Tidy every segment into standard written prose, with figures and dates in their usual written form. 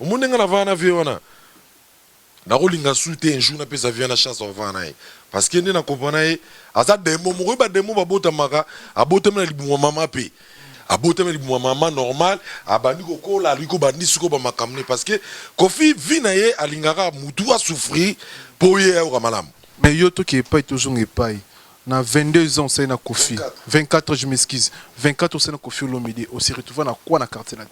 au monde nga na vana viona na rolinga souté un jour na pesa via na chance on vana parce que ndi na comprendre aza demo mo ba demo ba bota maka abota na libu mama pe abota na libu mama normal abandi ko kola liko bandi suko ba makamne parce que Kofi vina ye alingaka mutu a souffrir pour ye au malam mais yo to qui pas toujours pas na 22 ans c'est na Kofi 24 je m'excuse 24 ans c'est na Kofi Olomide on se retrouve na quoi na quartier là.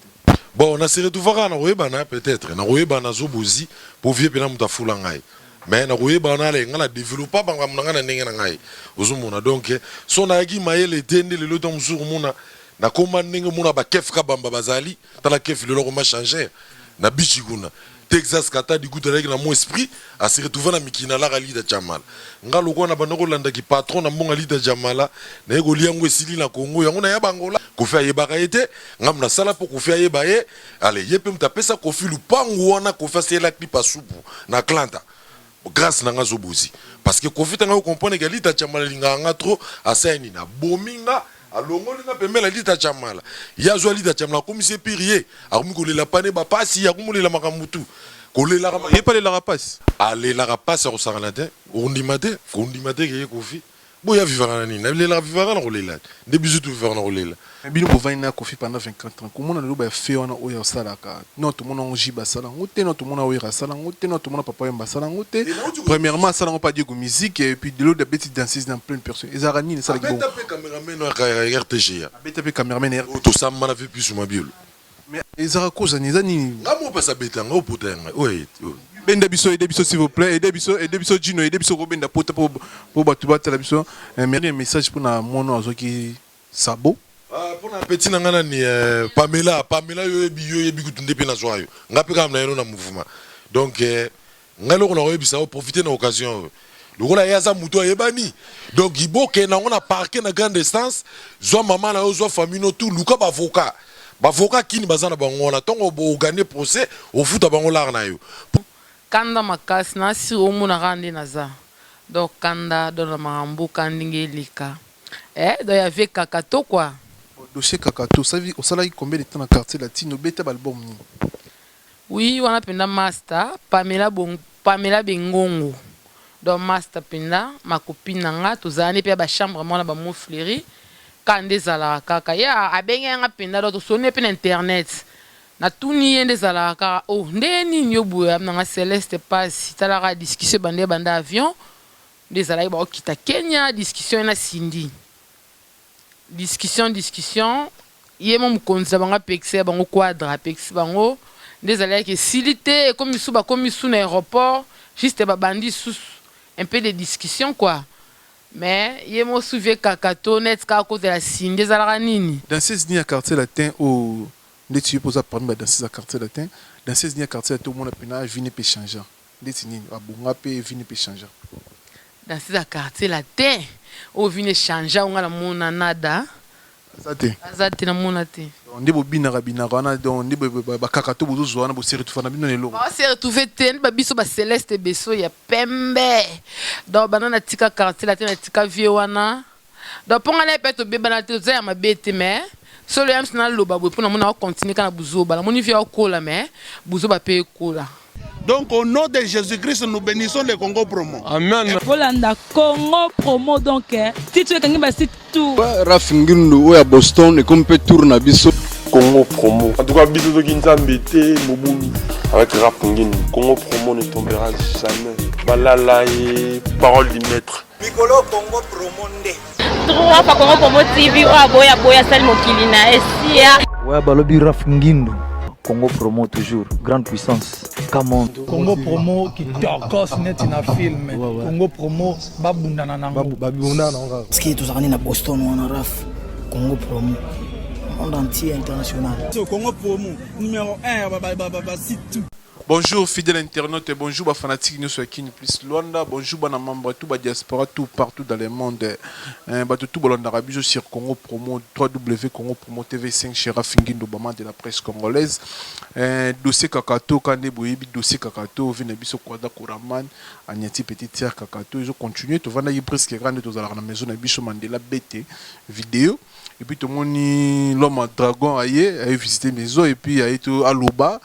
Bon, on a se retrouvé na royebana peut-être na royebana zobozi pour vieux pena mutafula ngai mais na royebana le ngala développer banga munanga na ndenge na ngai ozumuna donc so na yaki mayele tende le loto msuru muna na koma ndenge muna ba kef ka bamba bazali tala kef le loko ma changer na bichiguna Texas kata di kuta na mon esprit a se retrouver na mikina la rali da Jamal ngalo ko na banoko landa ki patron na mbonga lida Jamala na yego liango esili na Congo yango na yabangola Kofi ayeba ete ngam na sala pour Kofi ayeba ye allez yepe mtapesa Kofi lupangu wana Kofi asela clip asupu na Atlanta grâce na ngazobuzi parce que Kofi tanga comprendre que lida Jamala linga nga trop asaini na bominga alongoli na pembe la lita chamala ya zo lita chamala comme c'est pirier akomi ko lela pane ba pasi ya komulela makamutu ko lela ka ye pas les rapaces ale la rapace ko sangala te ko ndimate ke Kofi boya vivara nini na lela vivara na ko lela de bizu tu vivara na ko lela bino bo vaina Kofi pendant 24 ans comment on a ba fait on oya salaka non tout monde on jiba sala ngote non tout monde oya sala ngote non tout monde papa yamba sala ngote premièrement sala on pas dire musique et puis de l'autre des petites danseuses dans plein de personnes ils arani ne sala ki bon tapé cameraman na RTG ya tapé cameraman to sama na fait plus ma biolo mais ils ara cause ni zani ngamo pas sabeta ngo potenga oui benda biso s'il vous plaît et biso Gino et biso Robin da pota pour batubata la biso un message pour na mono azoki sabo. Pour un petit nangana ni Pamela yo yebi kutunde pe na zoayo ngapi kam na yeno na mouvement donc ngalo ko na yebi ça profiter na occasion donc on a yaza muto yebani donc iboke na on a parqué na grande distance zo maman na zo famille no tout luka bavoka kini bazana bango na tongo bo gagner procès au foot bango la na yo kanda makasi na si o mona rande naza donc kanda dans la marambu kandinge lika do ya ve kakato quoi dossier kakato ça vie au salaire combien de temps na quartier latino beta album ni oui wana penda master Pamela Bengongo donc master penda ma copine nanga tozane pe ba chambre mona ba mo fleury kande zala kaka ya abenge nga penda do sonne pe na internet na tuni yende zala kaka oh ndeni nyobu nanga Celeste passe tala discussion banda avion des ala ba okita Kenya discussion na Cindy discussion ye mo mukonza banga pexe bango quadra pexe bango des ala ke silité comme isu na aéroport juste ba bandi sous un peu de discussion quoi mais ye mo souvier kakato net ka cause de la Cindy des ala nini dans ces ni à quartier latin au ndeti posa parmi dans ces quartier latin dans ces ni à quartier tout le monde pena vini pe changer ndeti nini abunga pe vini pe changer dans ces quartiers latin au vient changer on a la mona nada azate na mona te ndi bo bina na donc ndi ba kakato bozo zwana bo seri tufana bino lelo ba seri tufe te ba biso ba Celeste beso ya pembe donc banana tika quartier latin na tika vie wana donc ponga na peto be bana te za ya mabete mais solo yam sina loba bo pona mona continuer kana buzo bala moni via kola mais buzo ba pe kola. Donc au nom de Jésus-Christ, nous bénissons le Congo Promo. Amen. Volanda Congo Promo donc titre kangi ba site tout. Rafingindo oya Boston et comme peut tourner biso Congo Promo. En tout cas biso to kinzambe te mobumu avec Rafingindo. Congo Promo ne tombera jamais. Balala et parole du maître. Mikolo Congo Promo nde. Trois pa Congo Promo TV o boya sal mokili na esia. Ouais balobi Rafingindo. Congo Promo toujours, grande puissance. Camon. Congo Promo qui torcos net na film. Congo Promo babundana nango. Babundana nango. Ski tous na Boston wana raf. Congo Promo. Monde entier international. Congo Promo numéro 1 site tout. Bonjour fidèles internautes et bonjour fanatiques nous sur Kini plus Luanda, bonjour bana membre tout ba diaspora tout partout dans le monde. Tout bolanda rabijo sur Congo Promo www.congo Promo TV5 chez Rafingindo Bama de la presse congolaise. Dossier Kakato kande boyebi dossier Kakato vina biso kwada Kuraman anyati petit tiers Kakato ils ont continué to vanda yi presque grande to zala na maison na biso Mandela BT vidéo et puis tout le monde l'homme dragon a visité maison et puis a été à Loba.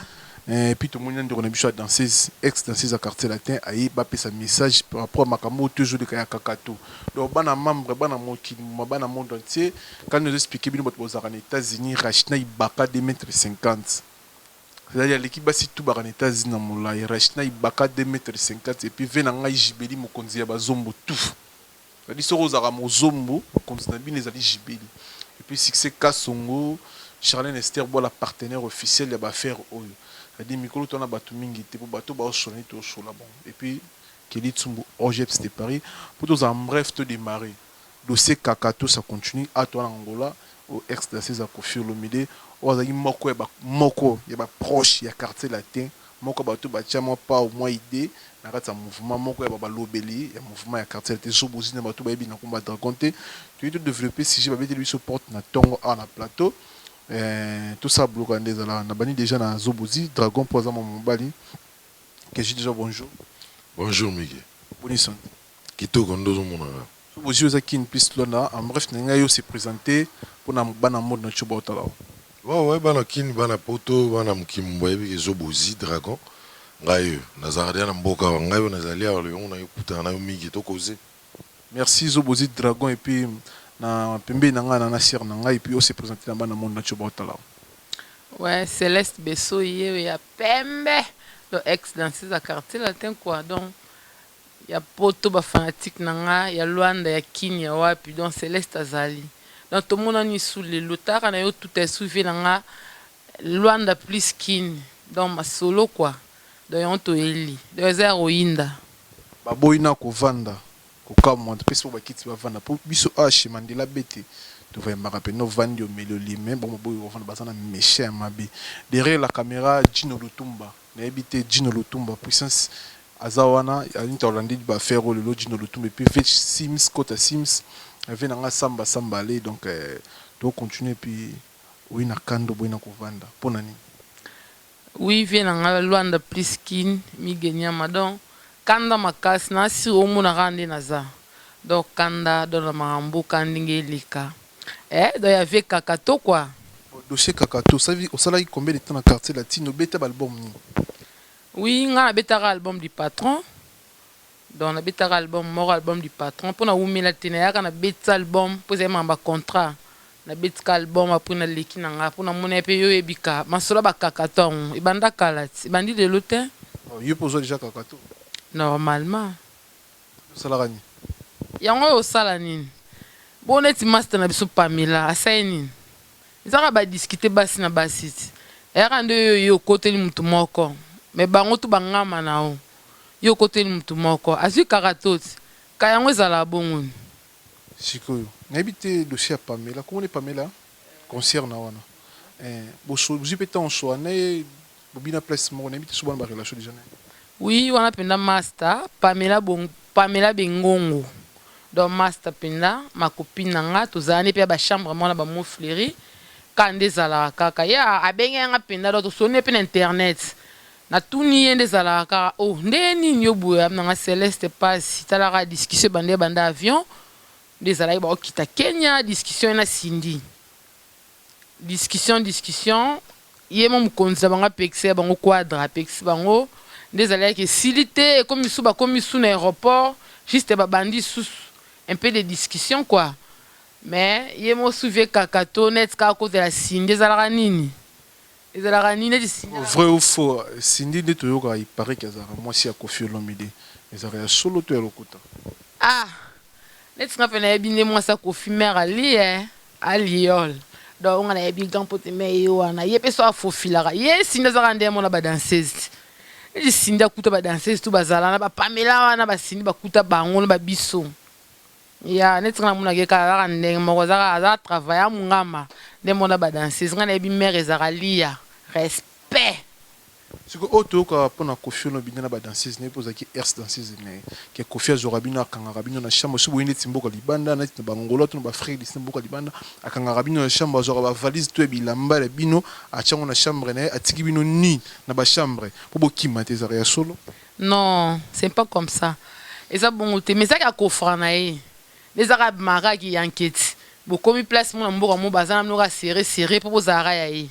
Et puis tout le monde on a biso danseuse ex danseuse à quartier latin ayi ba pesa message par rapport à makambo toujours de kaya kakato donc bana membre bana mokili bana monde entier quand nous expliquer bino bot bozara aux États-Unis Rachna ibaka 2,50 m. C'est-à-dire l'équipe basi tout ba en États-Unis na molai Rachna ibaka 2,50 m et puis venanga jibeli mokonzi ya bazombo tout. C'est-à-dire so rozara mozombo mokonzi na bino ezali jibeli. Et puis succès Kasongo Charlène Esther la partenaire officiel ya ba faire oyo. C'est-à-dire mikolo tona batu mingi te po bato ba sonner to shola bon. Et puis Kelly Tsumbu OGEPS de Paris pour tous en bref te démarrer. Dossier Kakato ça continue à toi en Angola au ex d'assise à Kofi Olomide o azali moko ya ba proche ya quartier latin moko bato ba tiama pas au moins idée na kata mouvement moko ya ba lobeli ya mouvement ya quartier latin so bozina bato ba yebi na komba dragonte tu es développer si j'ai ba bete lui se porte na tongo à na plateau. Tout ça bloqué na bani déjà na Zobozi Dragon pour mon mobali que j'ai déjà bonjour. Bonjour Miguel. Bonne santé. Kitoko ndozo mona. Zobozi ozaki une piste là en bref nga yo se présenter pour na bana mode na choba otala. Ouais bana kin bana poto bana mkimbo yebi Zobozi Dragon. Ngayo nazardia na mboka ngayo nazalia le on a écouté na Miguel to causer. Merci Zobozi Dragon et puis na pembe nanga na sir nanga et puis on s'est présenté dans bana monde na choba otala. Ouais, Céleste Besso y a pembe le ex danseuse à quartier latin quoi donc y a poto ba fanatique nanga y a Luanda ya Kinya wapi donc Céleste azali donc tout le monde ni sous les lotara na yo tout est souvé nanga Luanda plus Kin donc ma solo quoi donc on to eli donc za roinda ba boyina ko vanda ko kamwa to peso ba kiti ba vanda pour biso H Mandela bete tu vois ma rappel no vandi o meloli mais bon boy ko vanda basana méchant mabi derrière la caméra Gino Lutumba na habité Gino Lutumba puissance azawana alinta olandi ba faire le Gino Lutumba et puis fait Sims Kota Sims avait nanga samba aller donc to continuer puis oui na kando boy na ko vanda ponani oui vient nanga Luanda plus Kin mi genya madon kanda makas na si o mona rande naza donc kanda dans la marambo kandinge lika donc y avait Kakato quoi dossier Kakato ça vie au salaire combien de temps dans quartier latino beta album ni oui nga na beta album du patron donc na beta album mort album du patron pour na umela tena ya na beta album pour ça mamba contrat na beta album après na leki na nga pour na mona pe yo ebika masola ba Kakato ibanda kalati ibandi de lotin yo pozo déjà Kakato normalement salarani yango o sala nini boneti master na biso Pamela asai nini ezaka ba discuter basi na basiti era ndo yo koteli mutu moko mais bango tu bangama nao yo koteli mutu moko azwi Kakatoti kayango ezala bongo sikoyo nabité dossier Pamela comment est Pamela concert na wana boso vous peut en so na bobina place mo nabité so ba relation déjà oui wana penda master Pamela bengongo donc master penda ma copine nanga tozani pe ba chambre mona ba mo fleury kande zala kaka ya abenge nga penda do sonne pe internet na tuni yende zala kaka oh ndeni nyobu nanga Céleste passe tala ra discussion banda avion des ala ba okita Kenya discussion na Cindy discussion yemo mukonza banga pexe bango quadra pexe bango des ala ke silité comme sous na aéroport juste ba bandi sous un peu de discussion quoi mais yemo souvé Kakato net ka côté la Cindy ezalaka nini vrai ou faux Cindy de toyoka il paraît qu'il y a moi si à Kofi Olomide ezalaka solo to elokota net nga pena ebine moi sa Kofi mère ali aliol donc on a ebi grand pote mais yo wana yepe so afofilaka ye Cindy ezalaka ndemo na ba danseuse et Cindy akuta ba danseuse tout bazala na ba Pamela wana ba Cindy bakuta bango na ba biso ya net nga muna ke kala ndenge moko za travailler mungama ndemo na ba danseuse nga na ebi mère ezakalia respect siko auto ka pona Kofi no bina ba danseuse ne poza ki ers danseuse ne ke Kofi azorabino akanga rabino na chambre so boyinde timboka libanda na bangolo to ba frère di timboka libanda akanga rabino na chambre azora ba valise to bilamba le bino achango na chambre ne atiki bino ni na ba chambre pour bokima te za solo non c'est pas comme ça et ça bon te mais ça ka kofra na e les arabes mara qui enquête bokomi place mon mboka mo bazana mnoka serré pour bozara ya e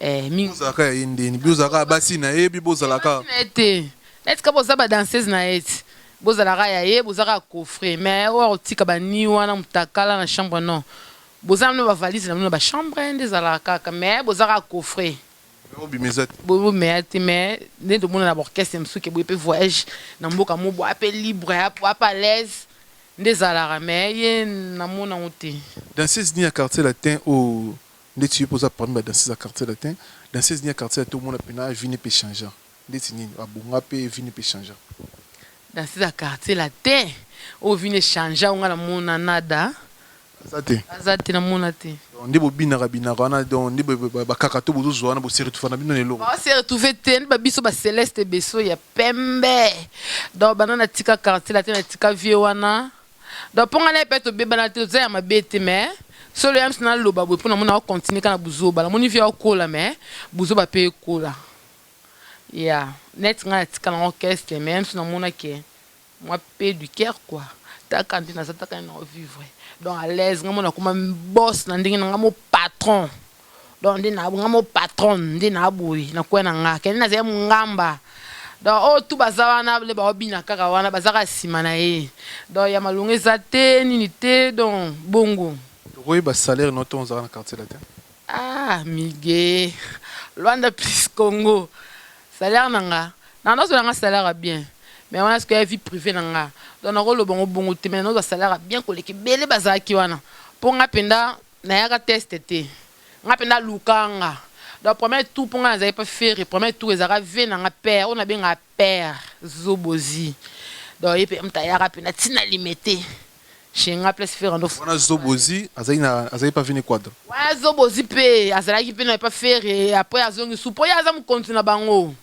mingi bozalaka ya ye ndeni bozalaka basi na ye bozalaka ete neti ka boza badanseuse na ye ti bozalaka ya ye bozalaka coffre mais oyo akotika bani wana motakala na chambre non boza mino bavalise na mino bachambre nde ezalaka kaka mais bozalaka coffre obimeza te bomeya te mais nde tomona na baorchestre mosusu ke boye mpe voyage na mboka mo boya mpe libre apa l'aise nde ezalaka mais ye namona ngo te danseuse ni ya quartier latin o ndeti ye poza parmi badanseuse ya quartier latin danseuse ni ya quartier latin omona mpena vini mpe changeant ndeti nini abonga mpe vini mpe changeant danseuse ya quartier latin oyo vini echange onga namona nada aza te namona te nde bobinaka wana donc nde bakaka to bozozwa wana boseretouva na bino lelo baseretouve te nde babiso baceleste beso ya pembe donc bana natika quartier latin natika vie wana donc mponga na ye mpe tobebana te toza ya mabe te mais solo ya msi naloba boye mpo namona akocontinue kaka na buzoba namoni vie akola mais buzoba mpe ekola ya neti nga natika na orchestre mais msi namona ke moi mpe du cœur quoi taka nde naza taka na vivre donc à l'aise nga mona kuma boss na ndenge nga mo patron donc nde na nga mo patron nde na boye na kwena nga kene na zaya mungamba donc oh tout baza wana le ba obina kaka wana bazaka sima na ye donc ya malungu eza te nini te donc bongo tokoyeba salaire noto ozala na quartier latin mige Luanda plus Congo salaire nanga na nozo nanga salaire bien mais on a ce que vie privée nanga donc na lo bongo te mais nozo salaire bien koleki bele bazaki wana po nga penda na yaka test te nga penda lukanga donc premier tour pour nga pas faire premier tour ezaka ve nanga père on a bien nga père zobozi donc yepe mtayaka penda tina limité chez nga place faire ndo wana zobozi azai pas vini quadre wa zobozi pe azalaki pe na pas faire et après azongi supo ya azamu continue bango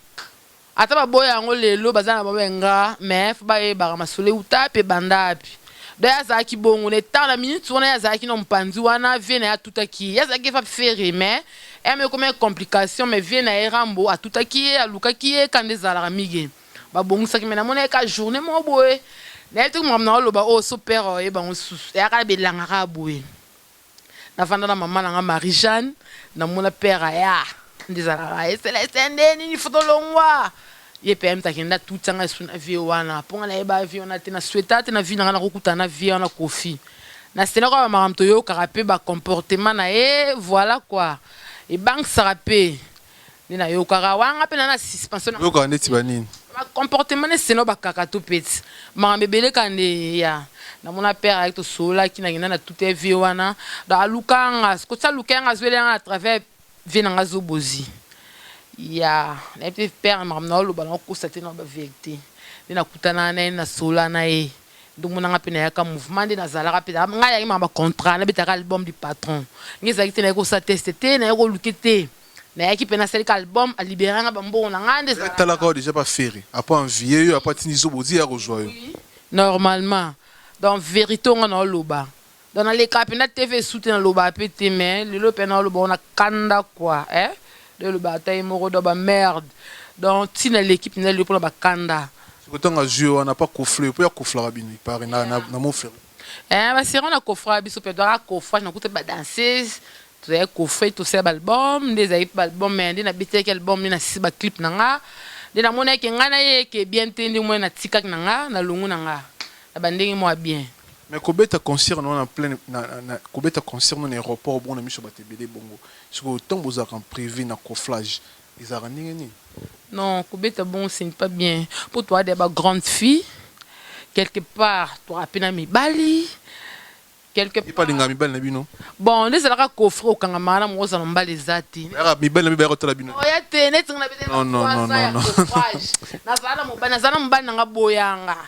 ata baboya yango lelo bazana babenga mais fa ba ba masole uta pe bandapi do ya zaki bongo ne temps na minute wana ya zaki no mpanzi wana vient ya tutaki ya zaki fa faire mais me comme complication mais vient na erambo a tutaki a lukaki e kande zala mige ba bongo saki mena mona ka journée mo boye na etu mo na loba o so père e bango susu ya ka belanga ka boye na fanda na mama na Marie-Jeanne na mona père ya ndizala e Célestin ni fotolongwa ye PM takenda tutanga suna vie wana ponga na eba vie wana tena sweta tena vie na kokuta na vie wana kofi na stena kwa maramto yo karape ba comportement na voilà quoi et banque sarape ni na yo kara wanga pe na suspension yo ka ndeti banini ba comportement ne seno ba kakato peti marambe bele kande ya na mona père avec to sola ki na toute vie wana da lukanga ko tsa lukanga zwele à travers vie na zobozi ya na pe père maramna lo bana ko sate na ba vérité ni na kutana na sola na e donc mona ngapena ya ka mouvement de na zala rapide nga ya ma contrat na betaka album du patron ngeza ki tena ko sa tester na ko lukete na ya ki pena sel album a libérer nga bambo na ngande za tala ko déjà pas faire après envier yo après tini zobozi ya rejoindre normalement donc vérité on a loba dans les capina TV soutien loba pété mais le pena loba on a kanda quoi le bataille moro do ba merde donc tina l'équipe na le pour ba kanda autant à jouer on n'a pas cofflé pour coffler rabini par na mon frère bah c'est on a coffré biso pe do coffré na koute ba danseuse tu as coffré tout ça album des album mais na bité quel album na six ba clip nanga de na mona ke ngana ye ke bien tendi mo na tika nanga na lungu nanga na bandingi mo bien mais kobeta concert non en plein na kobeta concert non aéroport bon na miso batebele bongo parce que autant vous en privé na cofflage ils arrangent ni non kobeta bon c'est pas bien pour toi des grandes filles quelque part tu rappelles mi bali quelque part pas mi bali na bino bon les ala coffre au kangamana mo za mbali zati mi bali na biro tala bino oya te net na bete non na zala mo bana zala mbali na boyanga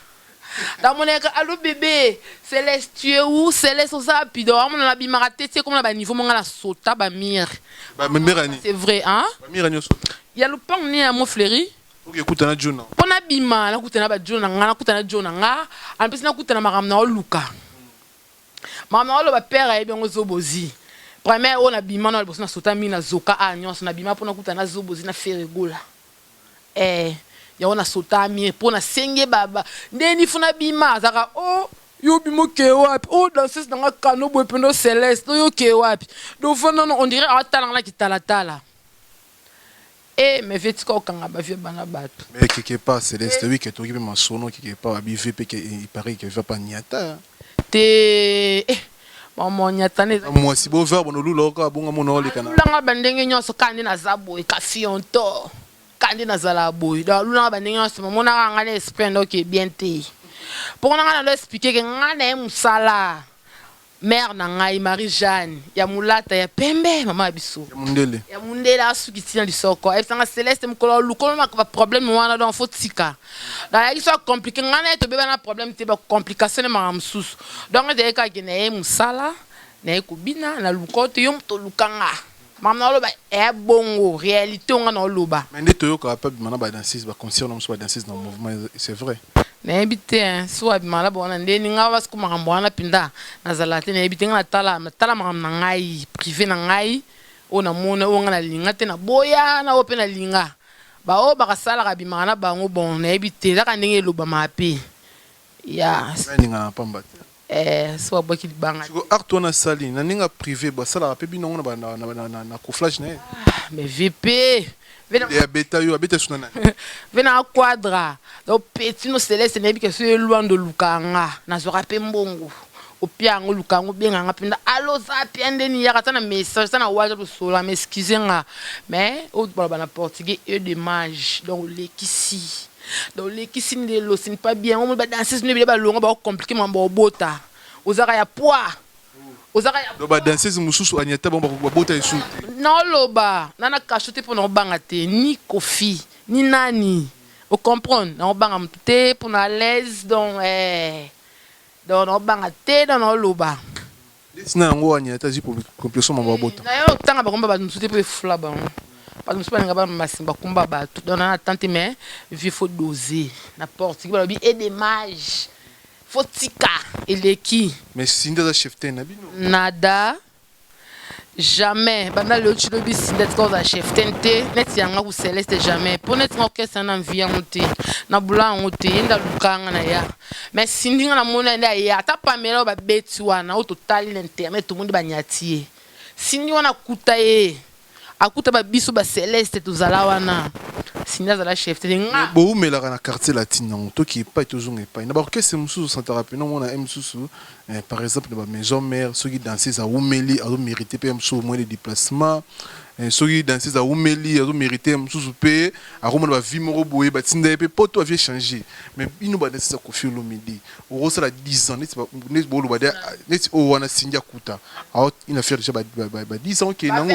dans mon écran allo bébé Céleste tu es où Céleste ça puis donc on a bimara tete comme na niveau mon la sota ba mire c'est vrai hein ba mire nyoso ya le pan ni à mon fleuri OK écoute na jona pona bima na kutana ba jona nga kutana jona nga en plus na kutana maram na oluka mama lo ba père e bien zobozi premier on a bima na bosi na sota mi na zoka a nyonso na bima pona kutana zobozi na feregola ya ona sota mi pona senge baba ndeni funa bima zaka oh yo bimo ke wapi oh danseuse na kano boy pendo Céleste yo ke wapi do fona on dirait atala na kitala tala mais vie tika okanga ba vie bana bato. Mais quelque part Céleste oui que tu ma sono quelque part abivé pe que il paraît que va pas niata. Te maman nyata ne. Moi si beau verbe no lulo ka bonga mono le kana. Langa bandenge nyonso kandi na zabo ka fionto. Kandi na zala boy. Donc langa bandenge nyonso maman na ngana espendo que bien te. Pour ngana lo expliquer que ngana e musala. Mère na ngai Marie-Jeanne ya mulata ya pembe mama biso ya mundele asuki tina lisoko e sanga Céleste mukolo lukolo ma problème wana donc faut tika da ya soit compliqué ngana to beba na problème te ba complication ma msusu donc de ka ke na musala na ekubina na lukoto yo mto lukanga mamna loba e bongo réalité ngana loba mais ndeto yo ka pa bimana ba danseuse ba concert na ba danseuse dans mouvement c'est vrai. Na ebite soit bimala bona ndeni nga basi ko makambo wana pinda na zalate na ebite nga tala makambo na ngai privé na ngai ona mona o nga na linga te na boya na ope na linga ba o ba kasala ka bimana na bango bon na ebite za ka ndenge loba mape ya ninga na pamba soit boki libanga ko acte na sali na ninga privé ba sala pe bino na ko flash na mais VP et beta yo abeta sunana vena quadra donc petit no Céleste nebi que c'est loin de lukanga na zo rapé mbongo o piango lukango benga ngapinda allo za piende ni yaka tana message tana waje do sola m'excuser nga mais au bana portugais et de mage donc lekisi donc lekisi ne lo c'est pas bien on ba danser ne ba longa ba compliqué mambo bota ozaka ya poids ozaka ya do ba danseuse mususu anyata bomba ko bota isu non loba nana kachote pour no banga te ni kofi ni nani o comprendre na banga mute pour na l'aise donc no banga te no loba sina ngo anyata ji pour complétion mambo bota na yo tanga ba komba ba mute pour fula ba pas musu nga ba masimba kumba ba tout dans na tante mais il faut doser na porte ba bi et des mages faut tika eleki mais sinda chef ten na bino nada jamais bana le chilobi sinda ko za chef tente net yanga ku Céleste jamais pour net orchestre na via ngote na bula ngote inda lukanga na ya mais sindinga na mona nda ya ta pamela ba beti wana au total l'internet tout monde ba nyatie sindi wana kuta ye akuta ba biso ba Céleste tozala wana sinda za la chef tente nga bo mela na quartier latin to qui pas toujours pas na ba orchestre mususu santa rapide non mona mususu par exemple ba maison mère ceux qui dansent à Oumeli a mérité peu mususu moins de déplacement ceux qui dansent à Oumeli a mérité mususu peu a romona ba vie moro boye ba tinda pe poto avait changé mais ino ba danser à Koffi Olomide au rosa la 10 ans net bo lo ba net o wana sindia kuta a une affaire déjà ba 10 ans qui nango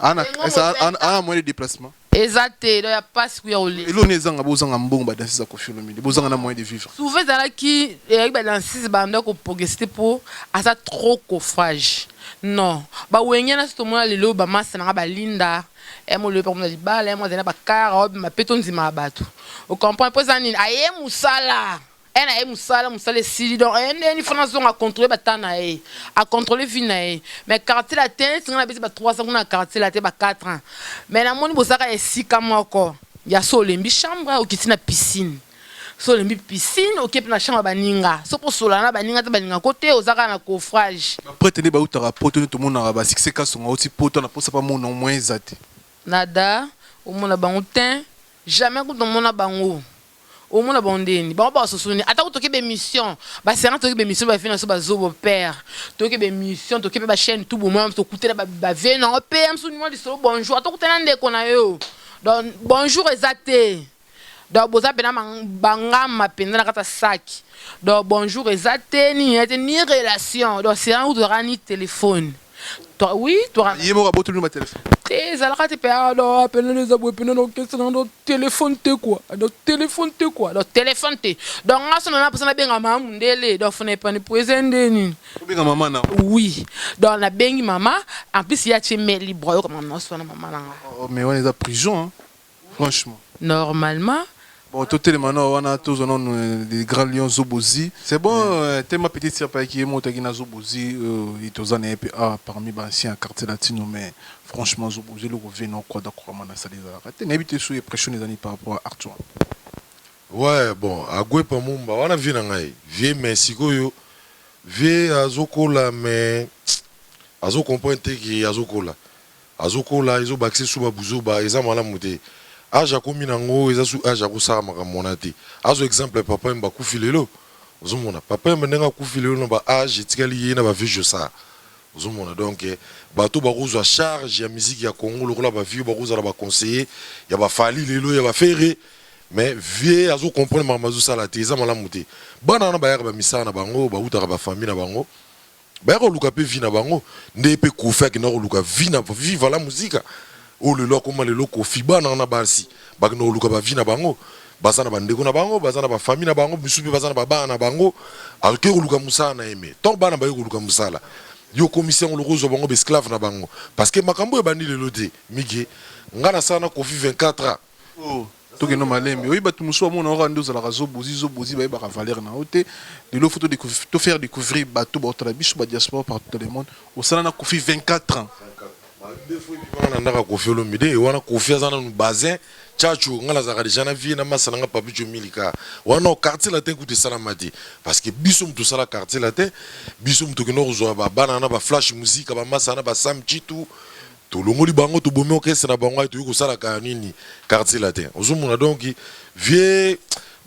ana moins de déplacement exacté donc ya passe ku ya ole elo nezanga bozanga mbongo ba danser à Koffi Olomide bozanga na moyen de vivre souvent zala ki ba danser banda ko progresser pour asa trop coffrage non ba wenya na sto mona lelo ba masa na ba linda e mo le pomona libala e mo zena ba kara o ma peto nzima bato o comprend pour ça nini aye musala ena e musala sili donc ene fona zonga contrôler batana e a contrôler vina e mais quartier la tête ngana bisi ba 300 kuna quartier la tête ba 4 ans mais na moni bosaka esika moko ya solembi chambre o kitina piscine solembi piscine okepe na chambre baninga so po sola na baninga te baninga côté ozaka na coffrage après tene ba utara poto to mona ba succès ka songa oti poto na posa pa mona moins zate nada o mona bango ten jamais ko mona bango au monde abondeni ba ba sosoni ata ko toke be mission ba sera toke be mission ba fina so ba zobo père toke be mission toke ba chaîne tout bon moi to coûter ba vena o père mso ni mo di so bonjour ata ko tena ndeko na yo donc bonjour ezate donc boza pena banga mapenda na kata saki donc bonjour ezate ni relation donc c'est un ou de rani téléphone toi oui toi yemo ka botu ma téléphone ezalaka te pe alors appelle les aboué pe non question dans téléphone te quoi donc téléphone te quoi donc téléphone te donc ngaso na personne benga mama mundele donc fone pas ni présenter ni benga maman na oui donc na bengi maman en plus il y a chez libre comme maman so na maman na mais on est à prison hein? Franchement normalement bon tout le monde on a tous des grands lions zobozi c'est bon t'es ma petite sœur qui est montée qui na zobozi et tous en parmi les anciens quartiers latino mais franchement zobozi le revenant quoi d'accord man ça les a t'es n'habité sous les pressions des années par rapport à Arthur ouais bon agwe pa mumba wana vina ngai vie Mexico yo vie azokola mais azo comprendre qui azokola azokola ezobakise suba buzoba eza malamu te age akomi nango eza su age akosala makambo na te azo exemple papa yemba kufi lelo ozomona papa yemba ndenge akufi lelo na ba age etikali ye na ba vie josa ozomona donc bato bakozwa charge ya musique ya Congo lokola ba vie bakozala ba conseiller ya ba fali lelo ya ba fere mais vie azo comprendre makambo azosala te eza malamu te bana na bayaka ba misala na bango bautaka ba famille na bango bayaka koluka mpe vie na bango nde mpe kofi akenda koluka vie na viva la musique o lelo akoma lelo kofi bana na basi bakenda koluka ba vie na bango baza na bandeko na bango baza na ba famille na bango bisu mpe baza na babana na bango alke koluka musala na eme tant bana baye koluka musala yo commission lokozwa bango esclave na bango parce que makambo ebandi lelo te mige nga na sana kofi 24 ans tokeno malembe oyi bato mosusu amona ora nde ozalaka zobozi bayebaka valeur na yo te lelo fo to faire découvrir bato baotala biso badiaspora partout dans le monde osala na kofi 24 ans na ndaka kofi olomide wana kofi aza nanu bazin chacho nga nazalaka deja na vie na masa nanga papicho milika wana quartier latin kutu esalama te parce que biso moto osala quartier latin biso moto okenda kozwa babana na baflash musique bamasa na basam chitu tolongoli bango tobomi okese na bango toyi kosalaka nini quartier latin ozomona donc vie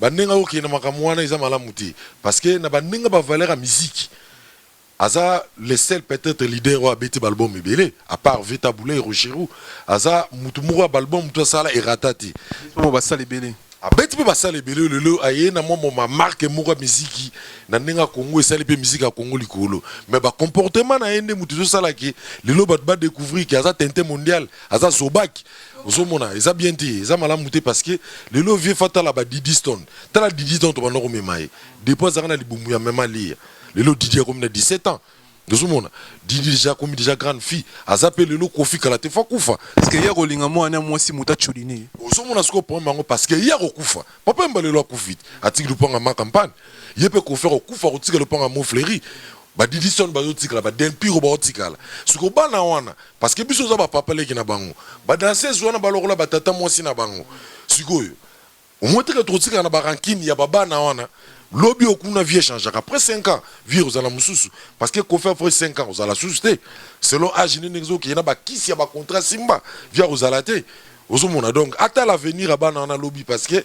bandenga okende makambo wana eza malamu te parce que na bandenga bavaleur ya musique aza le seul peut-être leader oyo abeti balbum ebele à part Vita Boulay Rocherou aza mutu moko ya balbum mutu asala erata te basala ebele abeti mpe basala ebele lelo aye na mwa ma marque moko ya miziki na ndenge ya Congo esali mpe miziki ya Congo likolo mais bacomportement na ye nde mutu ezosalaki lelo bato badécouvrir ke aza tente mondial aza zobaki ozomona eza bien te eza malamu te parce que lelo vie fatala ba Didi Stone tala Didi Stone tobanda komema ye depuis azalaka na libumu ya mema lia lelo Didi a comme 17 ans ozomona Didi déjà comme déjà grande fille azape lelo Kofi Kalate fa kufa parce que ya kolinga mwana mwasi muta choline ozomona siko pour bango parce que ya kokufa papa mbalelo akufit atiki lupanga ma campagne yepe kofa kokufa kotika lupanga mo fleuri ba Didi Stone bazotikala ba Delpiro bazotikala siko bana wana parce que biso za ba papa leki na bango ba danseuse wana balokola ba tata mwasi na bango sikoyo omotika trotika na ba rankine ya babana wana lobby okuna vie change après 5 ans vie aux ala mususu parce que Kofi après 5 ans aux ala susté selon âge ni nexo qui na ba kisi ya ba contrat simba vie aux ala te ozomona donc ata l'avenir abana na lobby parce que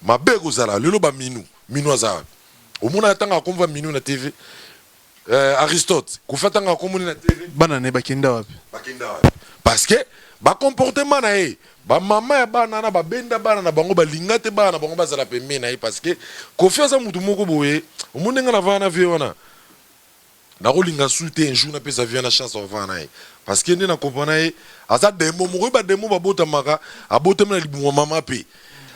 ma bego aux ala lelo ba minu azala omona tanga konva minu na TV Aristote Kofi tanga komoni na TV bana ne bakenda wapi parce que ba comportement na ye ba mama ya bana na ba benda bana na bango balinga te bana bango bazala pembe na ye parce que Kofi aza mutu moko boye omonenga na vana vie wana na kolinga suite un jour na pesa vie na chance vana ye parce que ndena kompana ye aza demo moko ba demo babota maka abota na libu mama pe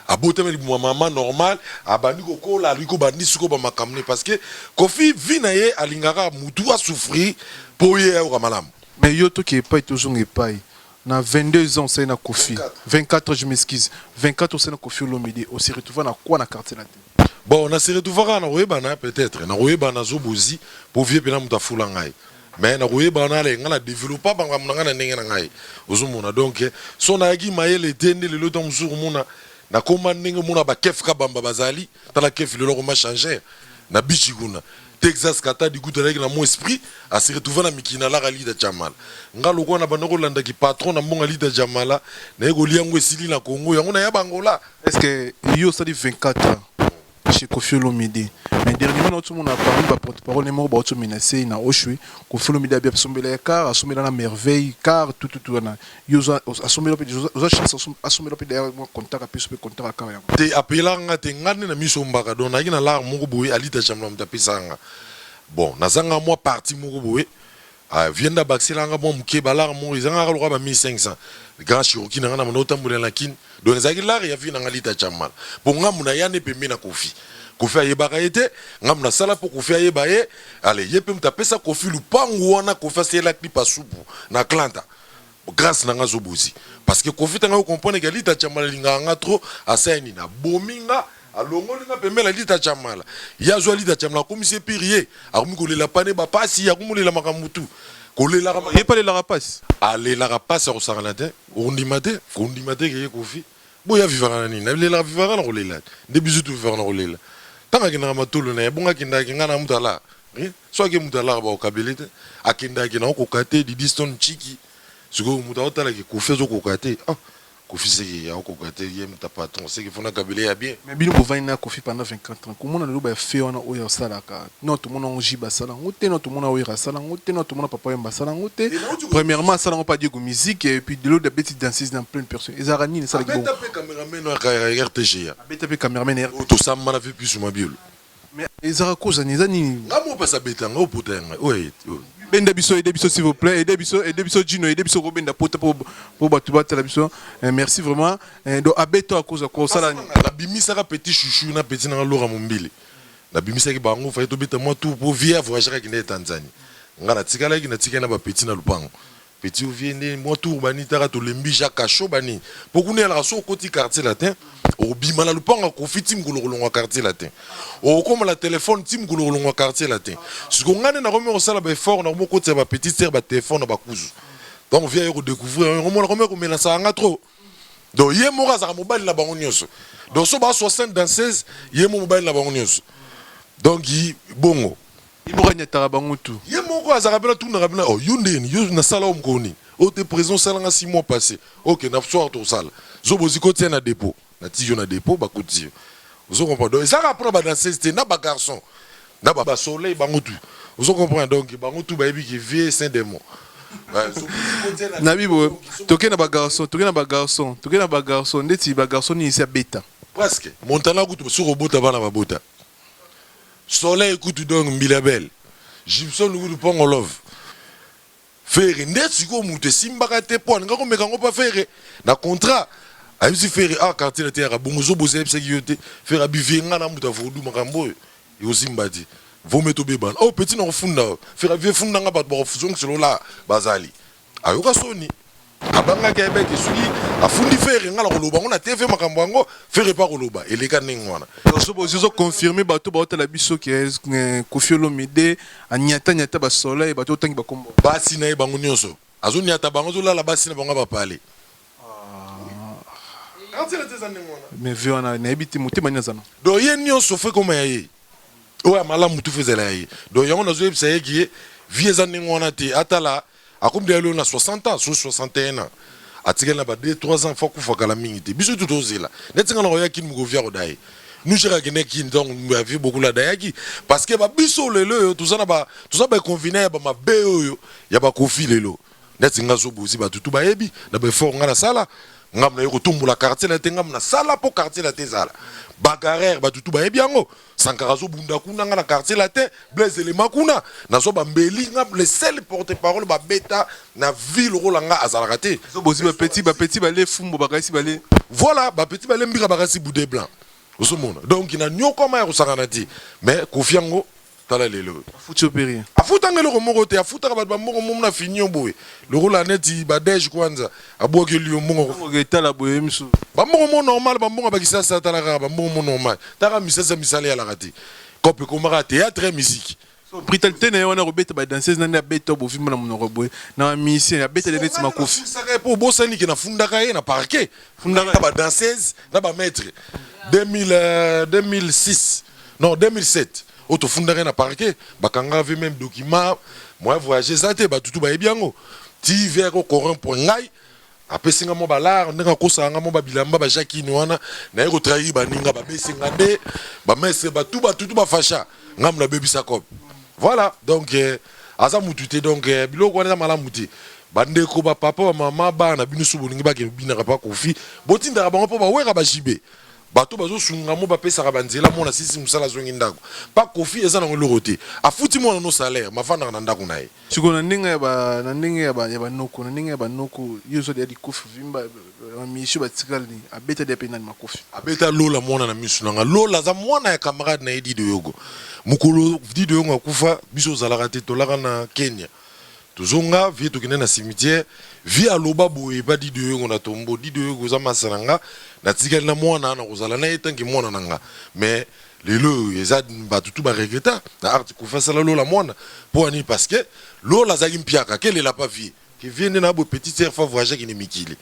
abota na libu mama normal abandi kokola liko bandi suko ba makamne parce que Kofi vina ye alingaka mutu a souffrir pour ye au malamu mais yo to qui est pas toujours est pas na 22 ans c'est na Kofi 24 je m'excuse 24 c'est na Kofi Olomide on se retrouve na quoi na quartier latin bon on se retrouve na royebana peut-être na royebana zobozi pour vieux pena mutafula ngai mais na royebana le ngala développer banga munanga na ndenge na ngai ozomona donc so na yaki mayele tende le loto musuru muna na koma ndenge muna ba kef ka bamba bazali tala kef le loko ma changer na bichi kuna Texas kata di goût avec na mon esprit à se retrouver na mikina la rali de Jamal ngalo ko na banoko landa ki patron na mbonga li de Jamala na ego liango esili na Congo yango na ya bangola est-ce que yo ça dit 24 ans chez Kofi Olomide mais dernièrement tout le monde a parlé ba porte-parole mo ba auto menacé na Oshwe Kofi Olomide a bien sombela car assombela na merveille car tout na yo assombela pe za chance assombela pe derrière moi contact a plus contact car yango te apela nga te ngane na miso mbaka don na kina la moko boye alita Jamala mtapesanga bon nazanga moi parti moko boye vienda baxilanga mo muke balar mo izanga ka ba 1500 grand chiroki na ngana monota mbula la kin donc ezaki la ya vina ngalita Jamala pour nga muna yane pembe na Kofi Kofi ayebaka ete nga muna sala po Kofi ayeba ye allez yepe mtapesa Kofi lupangu wana Kofi asela clip asupu na Atlanta grâce na nga zobozi parce que Kofi tanga comprendre que alita Jamala linga nga trop asani na bominga alongoli nga pembe la lita Jamala ya zo lita Jamala komise pirier akomi kolela pane ba pasi ya komulela makamutu kolela ka ye pas les rapaces allez la rapace au saralate ondimate ke Kofi boya vivara nini na lela vivara na kolela nde bizu tu vivara na kolela tanga kina matulu na bonga kinda kinga na mutala so ke mutala ba okabelete akinda kina okokate Didi Stone chiki siko muta otala ki Kofi zo kokate ah Kofi c'est ya kokate yem ta patron c'est qu'il faut na kabele ya bien mais bino bovani na Kofi pendant 24 ans comment on a ba fait on oyo salaka non tout monde on jiba sala ngote non tout monde oyo sala ngote non tout monde papa yamba sala ngote premièrement sala on pas dire musique et puis de l'autre des petites danses dans plein de personnes ezarani ne sala bon beta cameraman na RTG beta cameraman to sama na fait plus sur ma biole mais ezara cause nizani ngamo pas sa beta ngo putenga oui benda biso s'il vous plaît et biso Gino et biso robenda pota pour batu batela biso merci vraiment donc abeto à cause de quoi ça là la bimisa ka petit chouchou na petit na lora mombili la bimisa ki bango fa to beta moi tout pour via voyager ki na Tanzanie ngala tikala ki na tikana ba petit na lupango petit viende moi tout bani tara to lembi jaka show bani pour la so côté quartier latin au bima na lupango ko fitim gololonga quartier latin au comme la téléphone tim gololonga quartier latin ce qu'on ngane na remet au sala ba effort na mo côté ba petit sœur ba téléphone ba kuzu donc vient redécouvrir on mo remet ko mena ça nga trop donc yé mo raza mobile la bango nyonso donc so ba 60 dans 16 yé mo mobile la bango nyonso donc bongo iboranya tarabango tout yé mo ko azara bela tout na rabela oh yundeni yo na sala omkoni o te présent sala nga 6 mois passé OK na soir to sala zo boziko tient na dépôt na tiyo na dépôt ba koti vous comprenez donc ça après ba dans 16 na ba garçon na ba soleil bango tout vous comprenez donc bango tout ba yebi ki vie saint démon nabibo toke na ba garçon ndeti ba garçon ni isia beta presque montana kutu sur robota bana ba bota soleil kutu donc milabel Gibson kutu pongo love faire ndeti ko muté simbaka te pon ngako mekango pa faire na contrat ayusi faire ah quartier la terre bongo boze pse yote faire abivenga na muta vodu makambo yo simbadi vous mettez au béban oh petit non funda faire vieux funda nga bat bo fusion selo la bazali ayoka soni abanga Québec suli afundi faire nga la koloba ngona TV makambo ngo faire pas koloba eleka ningwana so bozo confirmer bato ba hotela biso ki Kofi Olomide anyata ba soleil bato tangi ba kombo basi na bango nyonso azoni ata bango zo la basi na bango ba parler mais vieux on a habité mutima nyazana do ye nyonso fait comme yaye ouais malamu tu faisais là donc on a joué ça qui vieux années on a été atala a comme de na 60 ans 61 ans atikela ba 2-3 ans faut ku fakala mingi biso tout ozela netinga na roya kin mugovia rodai nous jera gene kin donc nous avions beaucoup la dayaki parce que ba biso lelo tout ça ba conviner ba mabe yo ya ba Kofi lelo netinga zo bozi ba tutu ba yebi na ba fort ngala sala ngam na yoko tumbula quartier la tengam na sala po quartier la tezala bagarre ba tutu ba yebi yango sankarazo bunda kuna na quartier la te blaise le makuna na so ba mbeli ngam le seul porte-parole ba beta na ville rolanga azalakate so bozi ba petit ba le fumbo ba kasi ba le voilà ba petit ba le mbira ba kasi boudé blanc osomona donc ina nyoko ma yosanganati mais Kofi yango tala lelo afuti opéré afuta ngelo ko moko te afuta ka ba moko mona fini boye le rola neti ba dej kwanza aboke liyo moko tala boye miso ba moko normal ba moko ba kisasa tala ka ba moko normal taka misasa misale ya la kati kope ko mara théâtre musique so britalite na wana robeta ba danseuse na beto bo vimba na monoko boye na musicien ya beta de neti ma Kofi saka po bosani ki na funda ka ye na parquet funda ka ba danseuse na ba maître 2006 non 2007 auto funda na parquet bakanga avait même document moi voyager ça te ba tutu ba ebiango ti vers au coran pour ngai apesinga mo balar ndanga kosanga mo babilamba ba Jacques wana na yeko trahir baninga ba besinga de ba messe ba tutu ba fasha ngam na bebisa kop voilà donc aza mutute donc biloko wana mala muti bandeko ba papa ba mama ba na binu suboningi ba ke bina pa Kofi botinda ba po ba wera ba jibe bato bazo sunga mo ba pesa ka banzela mo na sisi musala zongi ndako pa Kofi eza na ngolo roté afuti mo na no salaire mafanda na ndako nae siko na ndinga ya ba noko na ndinga ya ba noko yoso de di Kofi vimba misho ba tikali abeta de pena na Kofi abeta lola mona na misu nga lola za mwana ya camarade na Edi de Yogo mukolo Edi de Yogo akufa biso zalaka te tolaka na Kenya tozonga vie tokende na cimetière vie aloba boye ba Edi de Yogo na tombo Edi de Yogo za masananga na tikali na mwana na kozala na etangi mwana nanga mais lelo eza batutu ba regreta na art kufa sala lola mwana pour ani parce que lola za limpiaka quelle la pas vie qui vient na bo petite sœur fa voyager qui ne mikili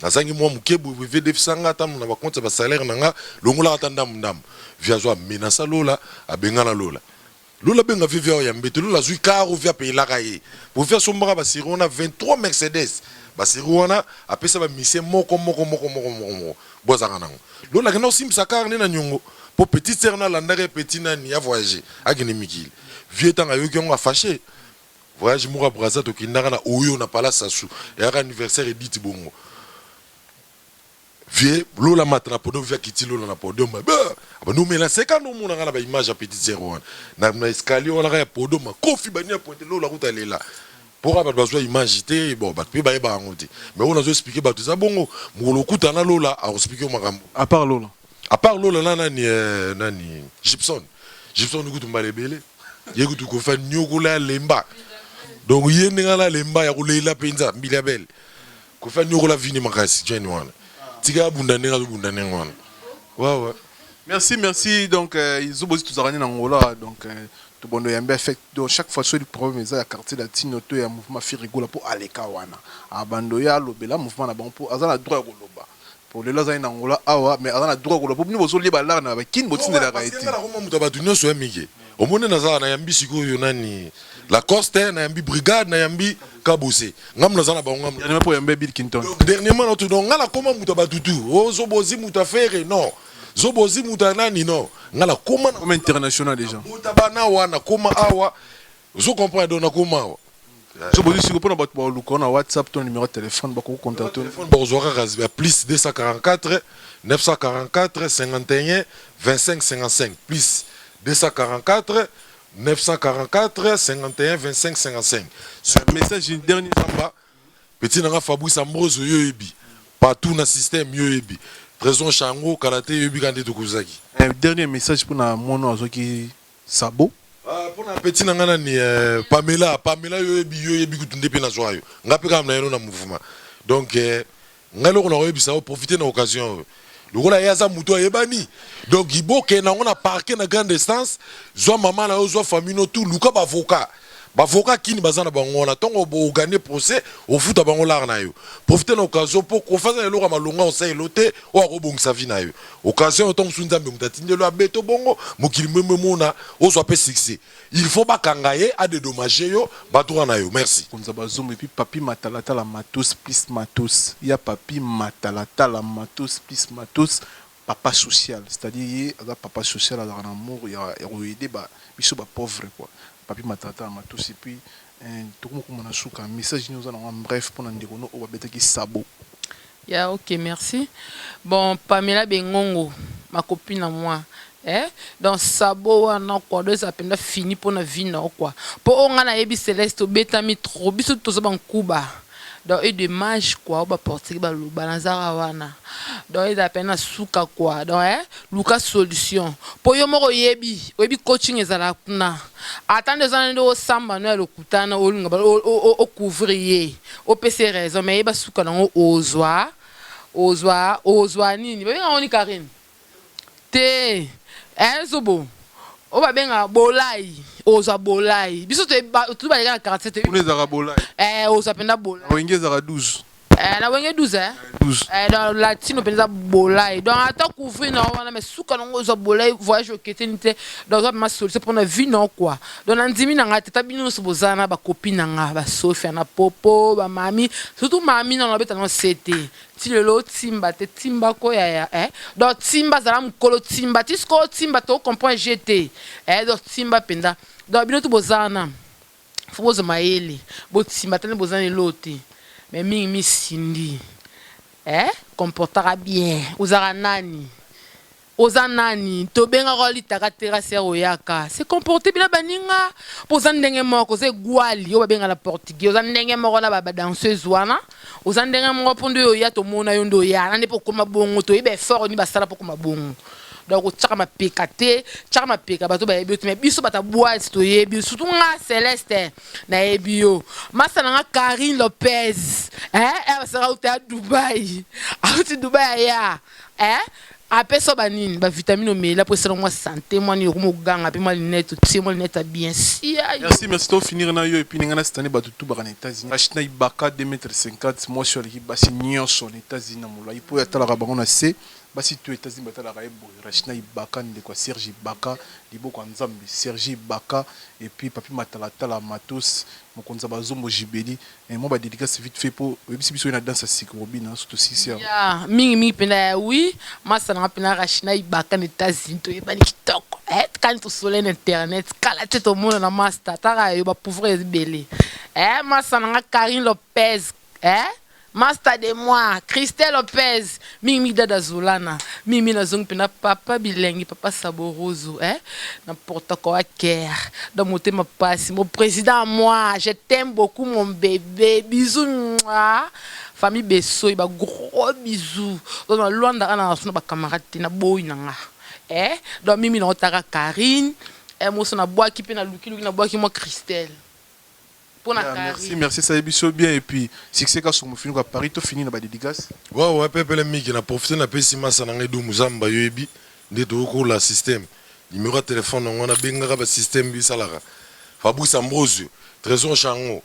na sangi mo mukebu ve defisanga tam na ba compte ba salaire nanga longola atanda mndam via zo menace lola abenga na lola Lola benga vivia o yambete lola zui karo via pe la kaye. Pour faire son bras basiri on a 23 Mercedes. Basiri on a apesa ba mission moko. Bozanga nango. Lola kana osim sakar ne na nyongo. Pour petite sœur na landare petit na ni a voyager. Agene mikil. Vieux tanga yo ki on a fâché. Voyage moura braza to kindara na oyo na pala sasu. Et un anniversaire edit bongo. Vieux lola matna podo via kiti lola na podo ma. Ba no mela seka no mona ngana ba image a petite sœur na escalier on la podo ma kofi bani a pointer lola ruta lela. Pour avoir besoin d'image bon ba pe ba ba ngoti. Mais on a expliqué ba tout ça bongo. Molo kuta na lola a expliquer makambo. À part lola. À part lola nani Gibson. Gibson nukutu mbalebele. Yekutu ko fa nyokola lemba. Donc yé ngala lemba ya kulela penza mbilabel. Ko fa nyokola vini makasi jeni wana. Tika bunda wana. Ouais. Merci. Donc, ils ont besoin de tout ça en Angola. Donc, tout le monde a bien fait. Donc, chaque fois, sur le problème, il y a quartier latino, il y a un mouvement fait rigolo pour aller kawana. Abandoya, l'obéla, mouvement là bon pour azana droit goloba. Pour les lazars en Angola, awa, mais azana droit goloba. Pour nous, vous allez balar na bakin botin de la réalité. Parce que là, on m'a dit non, c'est migué. Au monde nazar na yambi siko yonani. La Coste na yambi brigade na yambi kabose. Ngam nazana ba ngam. Dernièrement pour yambi Bill Clinton. Dernièrement, on te donne ngala comment mutaba tutu. Oh, zobozi mutafere non. Zobozi mutanani non ngala koma comme international déjà mutabana wana koma awa zo comprendre dona koma zobozi siko pona bato ba luko na WhatsApp ton numéro de téléphone ba ko contacter téléphone bozora razia plus 244 944 51 25 55 plus 244 944 51 25 55 message dernier samba petit nanga Fabrice Ambroise yoyebi partout na système yoyebi Trésor Chango, Karaté, Yubikande Tokozaki. Un dernier message pour la mono azoki Sabo. Pour la petite nangana ni Pamela yoyebi kutunde pe na soayo. Ngape kam na yeno na mouvement. Donc ngalo na yoyebi ça profiter na occasion. Le rôle ya za muto yebani. Donc ibo ke na on a parqué na grande distance, zo maman na zo famille no tout luka ba avocat. Bavoka kini bazana bango na tongo bo gagner procès au futa bango lar na yo profiter na occasion pour qu'on fasse le rama longa on sait loté o akobongisa vi na yo occasion autant sunza mbe mutatinde lo abeto bongo mokili meme mona o so pe succès il faut pas kangaye a dédommager yo bato na yo merci konza bazum et puis papi matalata la matos plus matos il y a papi matalata la matos plus matos papa social c'est-à-dire papa social à l'amour il y a aider ba biso ba pauvre quoi papi matata matos et puis tout comme on a souka message nous en bref pour ndeko no o babeta ki Sabo. Ya OK, merci. Bon, Pamela Bengongo, ma copine à moi. Donc Sabo wana quoi deux appenda fini pour na vie na quoi. Pour on a ebi Céleste beta mi trop biso to so ban kuba. Donc et dommage quoi ba porter ba lu balanzara wana. Donc ils appellent souka quoi. Donc Lucas solution. Pour yo moko yebi coaching ezala kuna. Attendre des années au samba no le kutana o linga o couvrier. O PC raison mais ba souka na ozwa nini. Ba ngoni Karine. Te zobo. O ba benga bolai. Ozwa bolai. Biso tu ba na 47. On les arabolai. Oza penda bolai. Wenge zara 12. Na wenge 12 12. Dans latino penza bolai. Donc attends couvrir na wana mais souka ngo zo bolai voyage au ketenite dans ma solution pour na vie non quoi. Donc ndimi na ngata tabino so bozana ba copine nga ba Sophia na popo ba mami surtout mami na beta na CT. Ti lelo timba te timba ko ya donc timba zala mkolo timba ti sko timba to comprend GT. Donc timba penda. Donc bino to bozana. Faut bozo maeli. Bo timba tane bozana lote. Mais mi sindi comportera bien ozara nani to benga roli takatera se oyaka c'est comporter bien baninga poza ndenge moko ze gwali o benga la portugais oza ndenge moko na ba danseuse wana oza ndenge moko pondo yo ya to mona yo ndo ya nande pokoma bongo to ibe fort ni basala pokoma bongo. Donc tchaka ma peka bato ba yebi mais biso bata boîte to yebi surtout nga Céleste na yebi yo masa nga Karine Lopez elle sera au théâtre Dubaï ya après ça banine ba vitamine mais là pour ça moi santé moi ni ko ganga pe moi lunette ti moi lunette bien si merci to finir na yo et puis ngana cette année ba tout ba na États-Unis achina ibaka 2,50 m moi sur l'équipe ba signon son États-Unis na mola il peut être la bango na C basi to États-Unis batala raebo Rachina Ibaka ndeko Serge Ibaka liboko nzambe Serge Ibaka et puis papi Matalatala Matos mokonza bazombo Jibeli et moi ba dédicace vite fait pour bisi biso na danse Sikrobina surtout si ya mingi pena oui masa na pena Rachina Ibaka na États-Unis to yebani kitoko quand tu sur internet kala teto mona na master tara yo ba pauvre belé masa na Karine Lopez Master de moi, Christelle Lopez, Mimi Dada Zolana, Mimi na zong pena papa bilengi, papa saboroso, n'importe quoi cœur, dans mon thème passe, mon président moi, je t'aime beaucoup mon bébé, bisous moi, famille Besso, il ba gros bisous, dans le loin d'ana son ba camarade na boy nanga, dans Mimi na otara Karine, moi son na bois qui pena luki na bois qui moi Christelle. Merci, ça est bien et puis succès quand on finit à Paris, tu finis dans la dédicace. Ouais, peuple qui n'a profité na pesi masa na ngedo muzamba yobi ndeto ko la système. Numéro de téléphone on a benga ba système bi salara. Fabrice Ambrosio, Trésor Chango.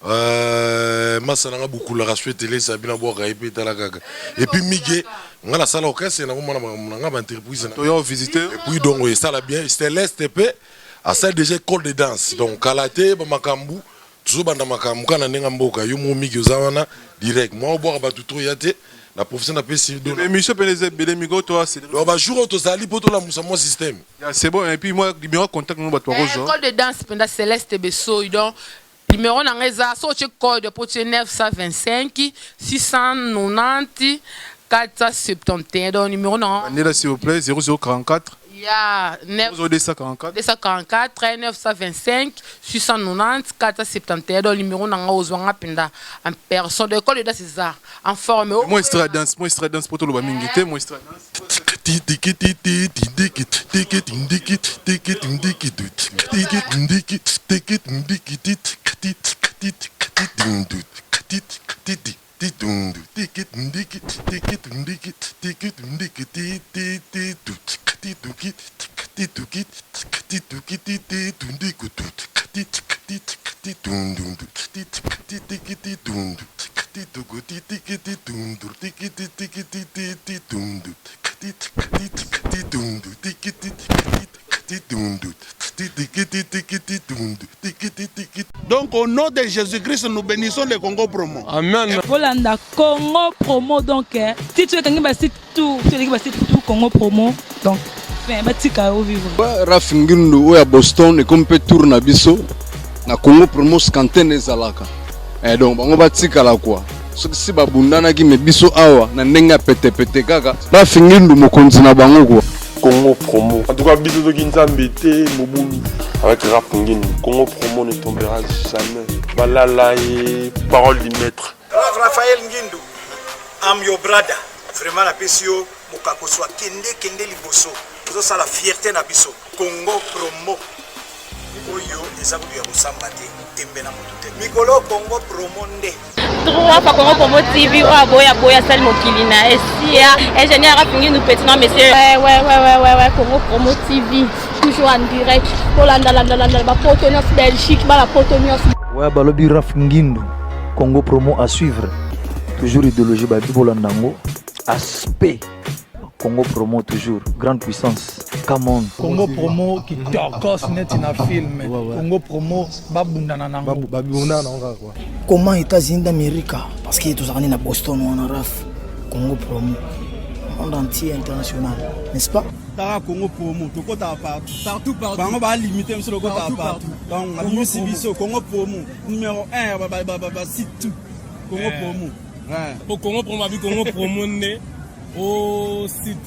Masa na beaucoup la radio télé ça bina bo raipe tala gaga. Et puis Miguel, on a la salle orchestre na mona ba entreprise na. Toi visiter. Et puis donc ça la bien, c'était l'STP à celle déjà école de danse. Donc Kalaté ba makambu toujours banda makamuka na nenga mboka yo mo miki ozawana direct moi oboka batu to yate na professeur na pesi do mais monsieur Peneze belé migo toi c'est donc ba jour to sali poto la musa mon système c'est bon et puis moi numéro contact nous batu rojo école de danse penda Céleste Besso donc numéro na ngeza so che code pour 925 690 471 donc numéro na là s'il vous plaît 0044 il y a 244 925 690 471 dans le numéro nanga ozwanga penda en personne de l'école de danse César en forme moi extra dance pour tout le bamingité moi extra Donc au nom de Jésus-Christ, nous bénissons le Congo Promo. Amen. Volanda Congo Promo donc si tu es quelqu'un bah site tout Congo Promo donc batika au vivre. Rafingindo oya Boston et comme peut tourner biso na Congo Promo scanten ezalaka. Et donc bango batika la quoi. Si babundana ki me biso awa na ndenga pete kaka Rafingindo mokonzi na bango quoi. Congo Promo. En tout cas, bisous de Ginzambete, Moboulou. Avec Rap Ngin. Congo Promo ne tombera jamais. Balala et parole du maître. Raphaël Ngindu, I'm your brother. Vraiment la pesio, mokako soit kende liboso. Ça la fierté na biso. Congo Promo. Oyo ezabu ya busamba te. Tembe na mutute. Mikolo Congo Promo nde. Trois fois Congo Promo TV, boya sal mokilina esia ingénieur Rapingi nous petit non monsieur ouais Congo Promo TV toujours en direct pour la Portoneuf Belgique la Portoneuf ouais balobi Rafingindo Congo Promo à suivre toujours idéologie ba bibolandango aspect Congo Promo toujours grande puissance come on Congo Promo qui tokos net na film Congo Promo babundana nango quoi comment États-Unis d'Amérique parce que tous en Boston on a raf Congo Promo monde entier international n'est-ce pas Tara Congo Promo toko ta partout bango ba limiter monsieur le kota partout donc on a mis biso Congo Promo numéro 1 ba site tout Congo Promo au Congo Promo bi Congo Promo né au site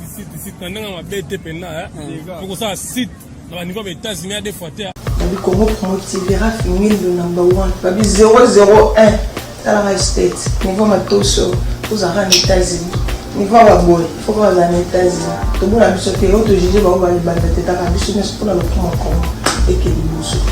pendant ma BT pena pour ça site dans niveau des États-Unis des fois le Congo Promo TV Rafingindo number 1 babi 001 dans la state niveau matoso aux États-Unis niveau ba boy faut pas aux États-Unis to bona biso te auto juger ba ba ba teta ka biso mais pour le Congo et que liboso